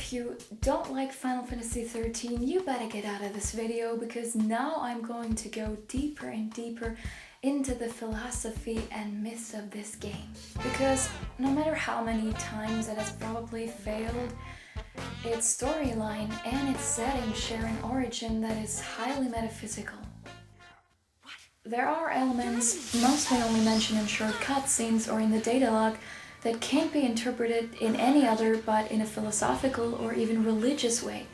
if you don't like Final Fantasy XIII, you better get out of this video, because now I'm going to go deeper and deeper into the philosophy and myths of this game. Because no matter how many times it has probably failed, its storyline and its setting share an origin that is highly metaphysical. There are elements, mostly only mentioned in short cutscenes or in the data log, that can't be interpreted in any other but in a philosophical or even religious way.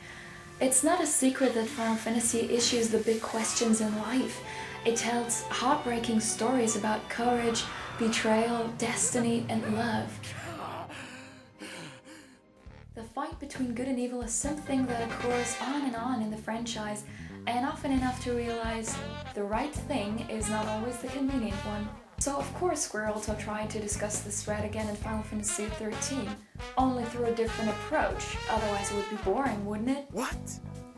It's not a secret that Final Fantasy issues the big questions in life. It tells heartbreaking stories about courage, betrayal, destiny, and love. The fight between good and evil is something that occurs on and on in the franchise, and often enough to realize the right thing is not always the convenient one. So of course we're also trying to discuss this thread again in Final Fantasy XIII, only through a different approach, otherwise it would be boring, wouldn't it? What?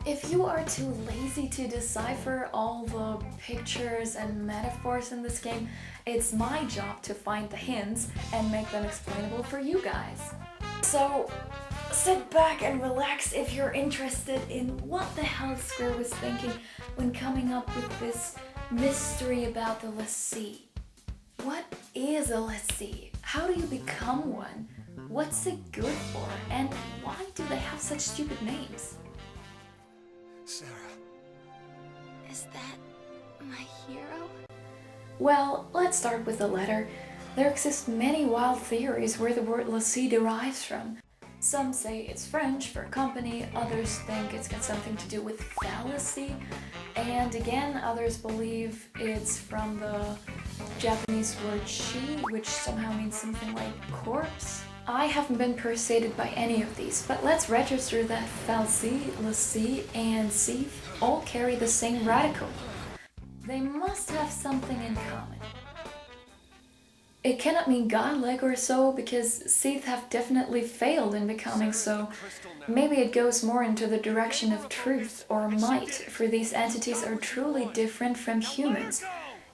If you are too lazy to decipher all the pictures and metaphors in this game, it's my job to find the hints and make them explainable for you guys. So sit back and relax if you're interested in what the hell Square was thinking when coming up with this mystery about the l'Cie. What is a l'Cie? How do you become one? What's it good for? And why do they have such stupid names? Sarah. Is that my hero? Well, let's start with the letter. There exist many wild theories where the word l'Cie derives from. Some say it's French for company, others think it's got something to do with Fal'Cie, and again others believe it's from the Japanese word shi, which somehow means something like corpse. I haven't been persuaded by any of these, but let's register that Fal'Cie, l'Cie, and Sith all carry the same radical. They must have something in common. It cannot mean godlike or so, because Sith have definitely failed in becoming so. Maybe it goes more into the direction of truth or might, for these entities are truly different from humans.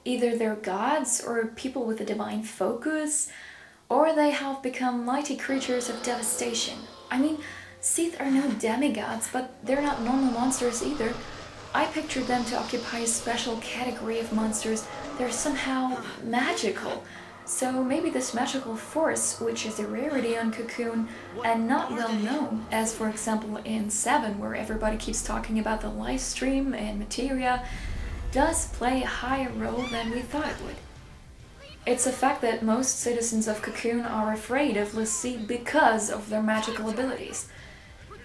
Either they're gods or people with a divine focus, or they have become mighty creatures of devastation. I mean, Sith are no demigods, but they're not normal monsters either. I pictured them to occupy a special category of monsters. They're somehow magical. So maybe this magical force, which is a rarity on Cocoon and not well known, as for example in 7, where everybody keeps talking about the live stream and materia, does play a higher role than we thought it would. It's a fact that most citizens of Cocoon are afraid of l'Cie because of their magical abilities.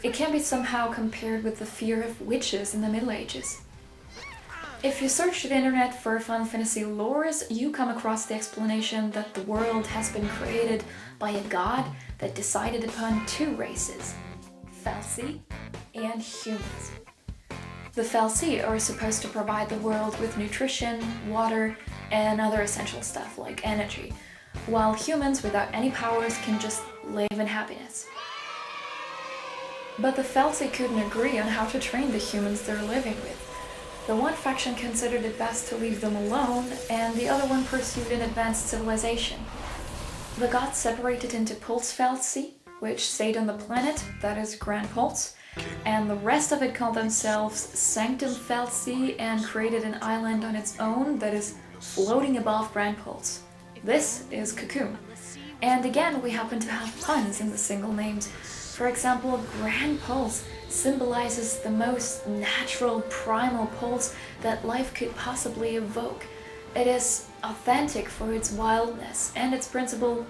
It can be somehow compared with the fear of witches in the Middle Ages. If you search the internet for Final Fantasy lores, you come across the explanation that the world has been created by a god that decided upon two races, Fal'Cie and humans. The Fal'Cie are supposed to provide the world with nutrition, water, and other essential stuff like energy, while humans without any powers can just live in happiness. But the Fal'Cie couldn't agree on how to train the humans they're living with. The one faction considered it best to leave them alone, and the other one pursued an advanced civilization. The gods separated into Pulse Fal'Cie, which stayed on the planet, that is Grand Pulse, and the rest of it called themselves Sanctum Fal'Cie and created an island on its own that is floating above Grand Pulse. This is Cocoon. And again, we happen to have puns in the single names. For example, Grand Pulse symbolizes the most natural, primal pulse that life could possibly evoke. It is authentic for its wildness and its principle,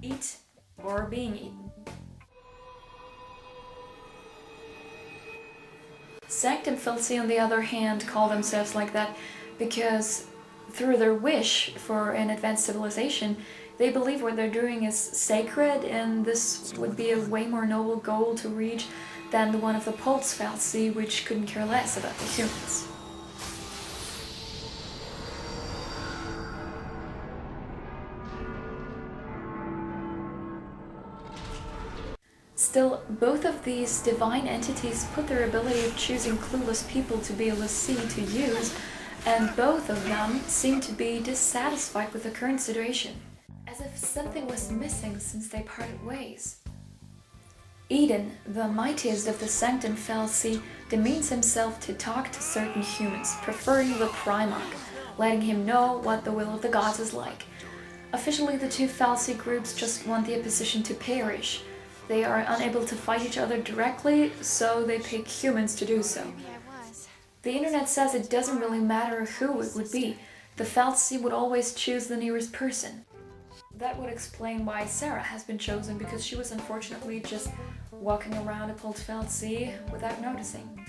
eat or being eaten. Sanctum Fal'Cie, on the other hand, call themselves like that because through their wish for an advanced civilization, they believe what they're doing is sacred, and this would be a way more noble goal to reach than the one of the Pulse Fal'Cie, which couldn't care less about the humans. Still, both of these divine entities put their ability of choosing clueless people to be a l'Cie to use, and both of them seem to be dissatisfied with the current situation, as if something was missing since they parted ways. Eden, the mightiest of the Sanctum Fal'Cie, demeans himself to talk to certain humans, preferring the Primarch, letting him know what the will of the gods is like. Officially, the two Fal'Cie groups just want the opposition to perish. They are unable to fight each other directly, so they pick humans to do so. The internet says it doesn't really matter who it would be. The Fal'Cie would always choose the nearest person. That would explain why Sarah has been chosen, because she was unfortunately just walking around a Pulse Fal'Cie without noticing.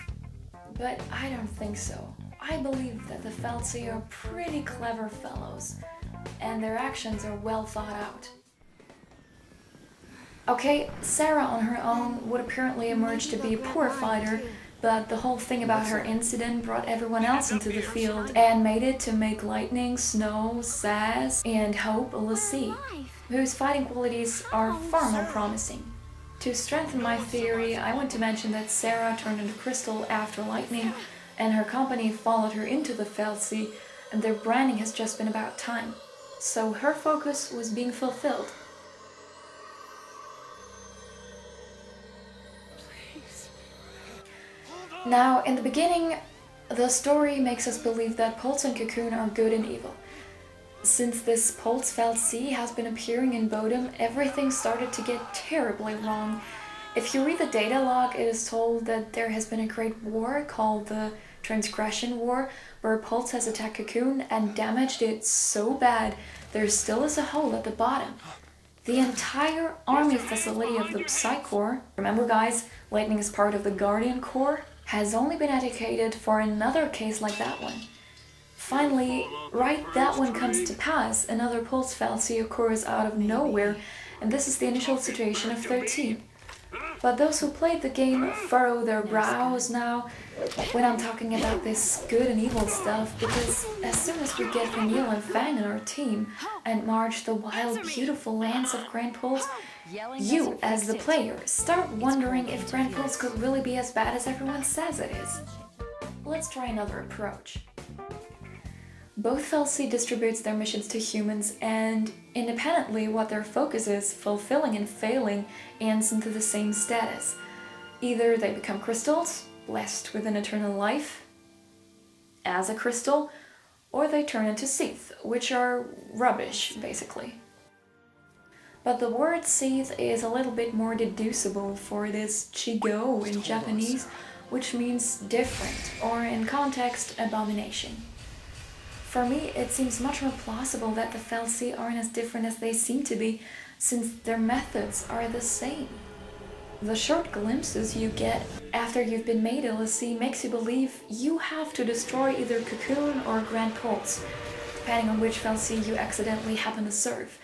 But I don't think so. I believe that the Fal'Cie are pretty clever fellows, and their actions are well thought out. Okay, Sarah on her own would apparently emerge to be a poor fighter, but the whole thing about her incident brought everyone else into the field and made it to make Lightning, Snow, Sass, and Hope a l'Cie, whose fighting qualities are far more promising. To strengthen my theory, I want to mention that Sarah turned into Crystal after Lightning, and her company followed her into the Fal'Cie, and their branding has just been about time. So her focus was being fulfilled. Now, in the beginning, the story makes us believe that Pulse and Cocoon are good and evil. Since this Pulse Fal'Cie has been appearing in Bodom, everything started to get terribly wrong. If you read the data log, it is told that there has been a great war called the Transgression War, where Pulse has attacked Cocoon and damaged it so bad there still is a hole at the bottom. The entire army facility of the Psy Corps, remember guys, Lightning is part of the Guardian Corps, has only been educated for another case like that one. Finally, right that one comes to pass, another Pulse Fal'Cie occurs out of nowhere, and this is the initial situation of 13. But those who played the game furrow their brows now when I'm talking about this good and evil stuff, because as soon as we get Vanille and Fang on our team and march the wild, beautiful lands of Grand Pulse, you, as the player, start wondering if Grand Pulse could really be as bad as everyone says it is. Let's try another approach. Both Fal'Cie distributes their missions to humans, and independently what their focus is, fulfilling and failing ends into the same status. Either they become crystals, blessed with an eternal life, as a crystal, or they turn into Sith, which are rubbish, basically. But the word Sith is a little bit more deducible, for it is chigo in Japanese, which means different, or in context, abomination. For me, it seems much more plausible that the Fal'Cie aren't as different as they seem to be, since their methods are the same. The short glimpses you get after you've been made a l'Cie makes you believe you have to destroy either Cocoon or Grand Pulse, depending on which Fal'Cie you accidentally happen to serve.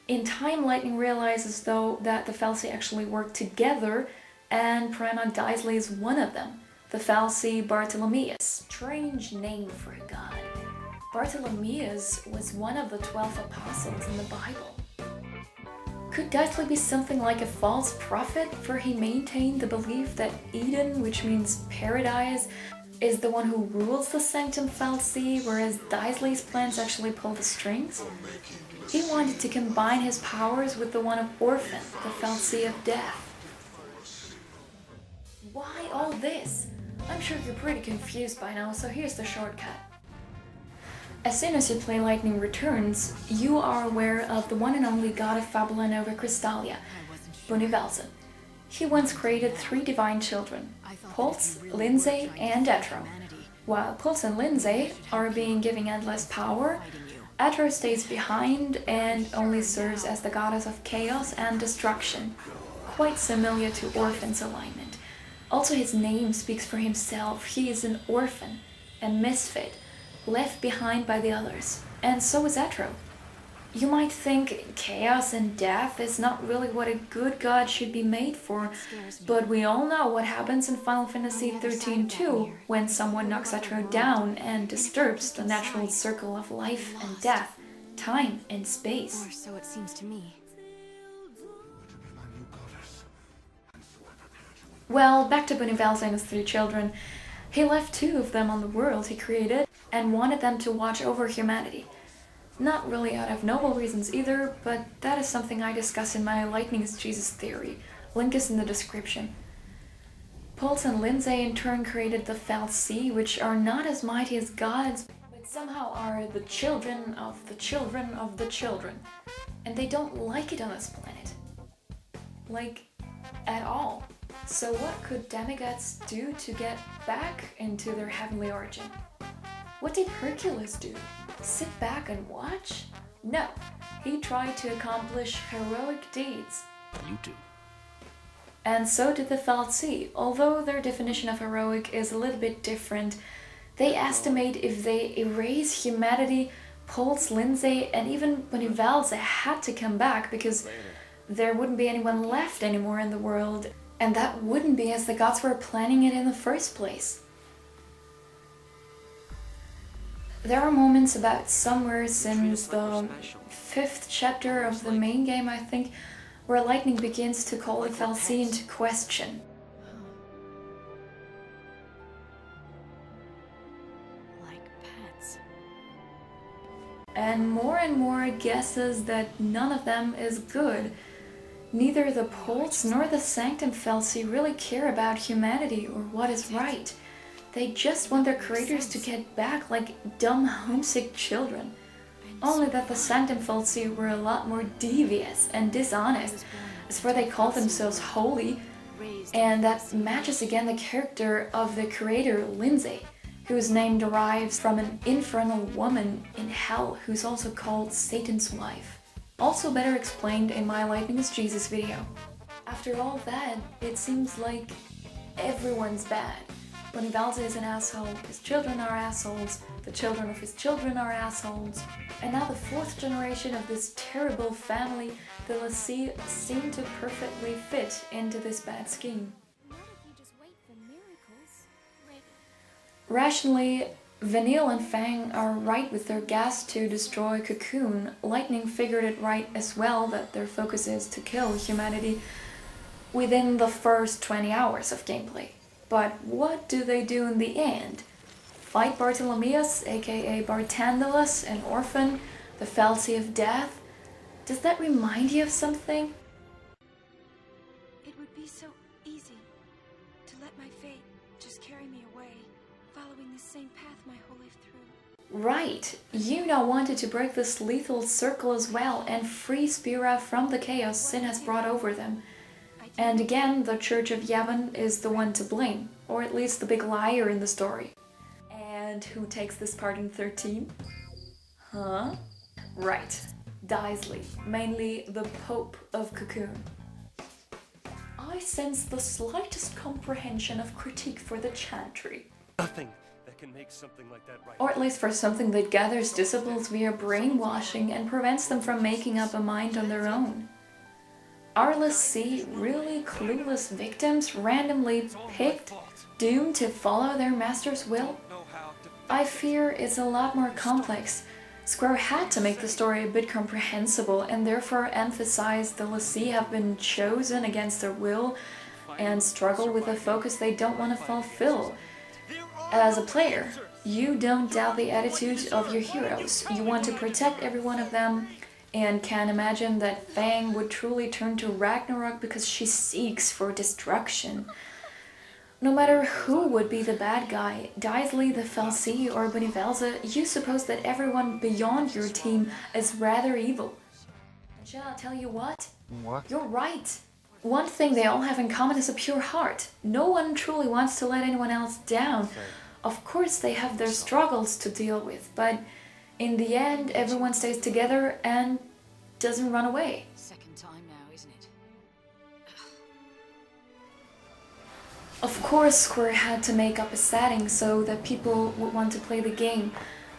In time, Lightning realizes, though, that the Fal'Cie actually work together, and Primarch Daisley is one of them, the Fal'Cie Bartholomeus. Strange name for a god. Bartholomeus was one of the 12 apostles in the Bible. Could Daisley be something like a false prophet, for he maintained the belief that Eden, which means paradise, is the one who rules the Sanctum Fal'Cie, whereas Daisley's plans actually pull the strings? He wanted to combine his powers with the one of Orphan, the Fal'Cie of Death. Why all this? I'm sure you're pretty confused by now, so here's the shortcut. As soon as you play Lightning Returns, you are aware of the one and only god of Fabula Nova Crystallia, Bunivelsen. He once created 3 divine children, Pulse, Lindsay, and Etro. While Pulse and Lindsay are being given endless power, Etro stays behind and only serves as the goddess of chaos and destruction, quite similar to Orphan's alignment. Also, his name speaks for himself. He is an orphan, a misfit, left behind by the others, and so is Etro. You might think chaos and death is not really what a good god should be made for, but we all know what happens in Final Fantasy XIII too, when someone knocks Etro down and disturbs the natural circle of life and death, time and space. Or so it seems to me. Well, back to Bunivelsen and his 3 children. He left 2 of them on the world he created and wanted them to watch over humanity. Not really out of noble reasons either, but that is something I discuss in my Lightning is Jesus theory, Link is in the description. Pulse and Lindsay in turn created the Fal'Cie, which are not as mighty as gods, but somehow are the children of the children of the children. And they don't like it on this planet. Like, at all. So what could demigods do to get back into their heavenly origin? What did Hercules do? Sit back and watch? No, he tried to accomplish heroic deeds. You do. And so did the Fal'Cie. Although their definition of heroic is a little bit different, they estimate if they erase humanity, Pulse, Lindsay, and even Bonivalze had to come back because there wouldn't be anyone left anymore in the world, and that wouldn't be as the gods were planning it in the first place. There are moments about somewhere since the 5th chapter of the main game, I think, where lightning begins to call the Fal'Cie into question. Like pets. And more guesses that none of them is good. Neither the Pulse nor the Sanctum Fal'Cie really care about humanity or what is right. They just want their creators to get back like dumb homesick children. Only that the Sanctum Fal'Cie were a lot more devious and dishonest, as for they call themselves holy, and that matches again the character of the creator Lindsay, whose name derives from an infernal woman in hell who's also called Satan's wife. Also better explained in my Lightning is Jesus video. After all that, it seems like everyone's bad. Bonivalze is an asshole, his children are assholes, the children of his children are assholes, and now the 4th generation of this terrible family, the l'Cie, seem to perfectly fit into this bad scheme. Not if you just wait for miracles. Rationally, Vanille and Fang are right with their gas to destroy Cocoon. Lightning figured it right as well that their focus is to kill humanity within the first 20 hours of gameplay. But what do they do in the end? Fight Bartholomeus, aka Bartandalus, an orphan, the Fal'Cie of Death? Does that remind you of something? It would be so easy to let my fate just carry me away, following the same path my whole life through. Right, you now wanted to break this lethal circle as well and free Spira from the chaos Sin has brought over them. And again, the Church of Yavin is the one to blame, or at least the big liar in the story. And who takes this part in 13? Huh? Right, Daisley, mainly the Pope of Cocoon. I sense the slightest comprehension of critique for the Chantry. Nothing that can make something like that right. Or at least for something that gathers disciples via brainwashing and prevents them from making up a mind on their own. Are l'Cie really clueless victims randomly picked, doomed to follow their master's will? I fear it's a lot more complex. Square had to make the story a bit comprehensible and therefore emphasize the l'Cie have been chosen against their will and struggle with a focus they don't want to fulfill. As a player, you don't doubt the attitude of your heroes. You want to protect every one of them, and can imagine that Fang would truly turn to Ragnarok because she seeks for destruction. No matter who would be the bad guy, Daisley, the Fal'Cie, or Bonivalze, you suppose that everyone beyond your team is rather evil. And shall I tell you what? What? You're right. One thing they all have in common is a pure heart. No one truly wants to let anyone else down. Of course they have their struggles to deal with, but in the end, everyone stays together and doesn't run away. Second time now, isn't it? Of course, Square had to make up a setting so that people would want to play the game.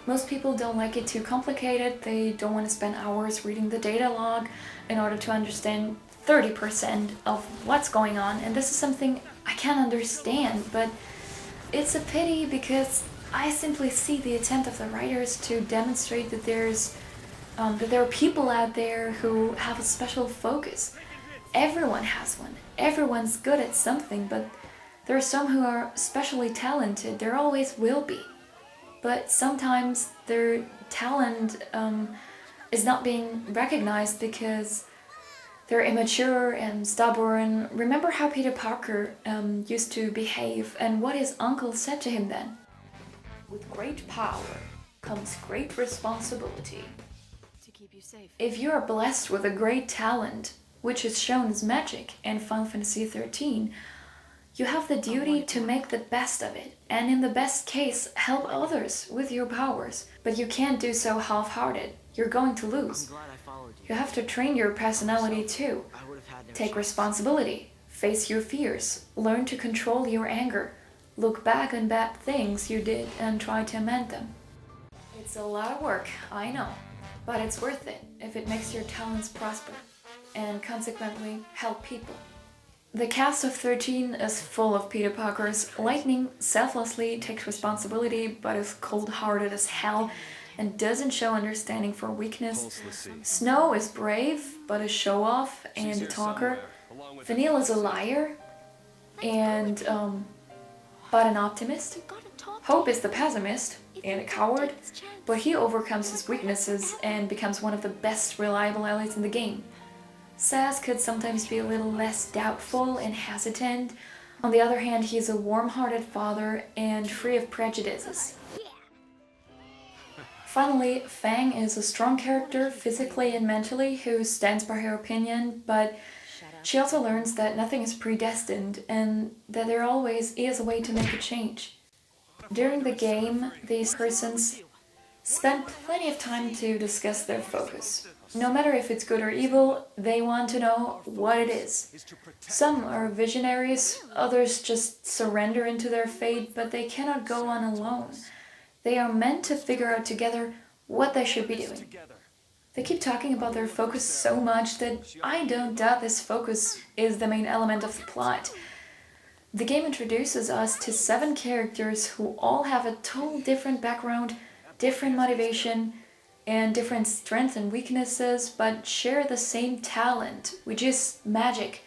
Most people don't like it too complicated, they don't want to spend hours reading the data log in order to understand 30% of what's going on, and this is something I can't understand, but it's a pity because I simply see the attempt of the writers to demonstrate that there are people out there who have a special focus. Everyone has one. Everyone's good at something, but there are some who are especially talented. There always will be. But sometimes their talent is not being recognized because They're immature and stubborn. Remember how Peter Parker used to behave and what his uncle said to him then? With great power comes great responsibility. To keep you safe. If you are blessed with a great talent, which is shown as magic in Final Fantasy XIII, you have the duty to make the best of it, and in the best case, help others with your powers. But you can't do so half-hearted. You're going to lose. You have to train your personality too. Take responsibility, face your fears, learn to control your anger, look back on bad things you did and try to amend them. It's a lot of work, I know, but it's worth it if it makes your talents prosper and consequently help people. The cast of 13 is full of Peter Parkers. Lightning selflessly takes responsibility but is cold-hearted as hell and doesn't show understanding for weakness. Snow is brave but a show-off and a talker. Vanille is a liar and but an optimist. Hope is the pessimist and a coward, but he overcomes his weaknesses and becomes one of the best reliable allies in the game. Saz could sometimes be a little less doubtful and hesitant. On the other hand, he is a warm-hearted father and free of prejudices. Finally, Fang is a strong character physically and mentally who stands by her opinion, but she also learns that nothing is predestined and that there always is a way to make a change. During the game, these persons spend plenty of time to discuss their focus. No matter if it's good or evil, they want to know what it is. Some are visionaries, others just surrender into their fate, but they cannot go on alone. They are meant to figure out together what they should be doing. They keep talking about their focus so much that I don't doubt this focus is the main element of the plot. The game introduces us to 7 characters who all have a total different background, different motivation, and different strengths and weaknesses, but share the same talent, which is magic.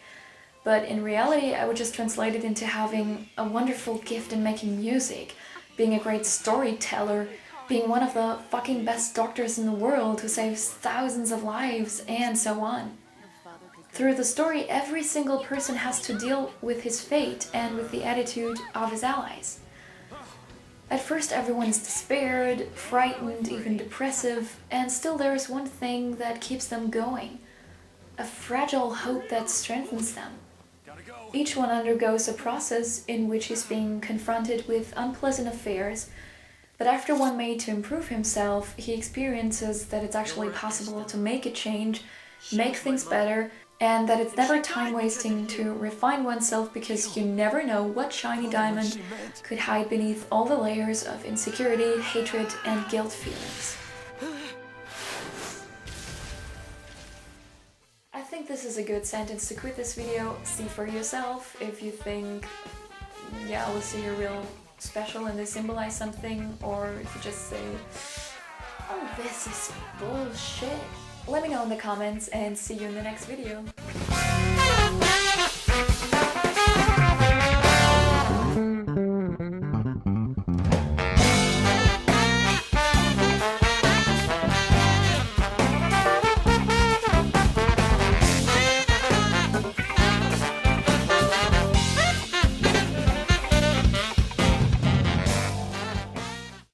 But in reality, I would just translate it into having a wonderful gift in making music, being a great storyteller, being one of the fucking best doctors in the world who saves thousands of lives, and so on. Through the story, every single person has to deal with his fate and with the attitude of his allies. At first everyone is despaired, frightened, even depressive, and still there is one thing that keeps them going. A fragile hope that strengthens them. Each one undergoes a process in which he's being confronted with unpleasant affairs, but after one made to improve himself, he experiences that it's actually possible to make a change, make things better, and that it's never time-wasting to refine oneself because you never know what shiny diamond could hide beneath all the layers of insecurity, hatred, and guilt feelings. I think this is a good sentence to quit this video. See for yourself if you think, yeah, Fal'Cie are real special and they symbolize something, or if you just say, oh, this is bullshit. Let me know in the comments and see you in the next video.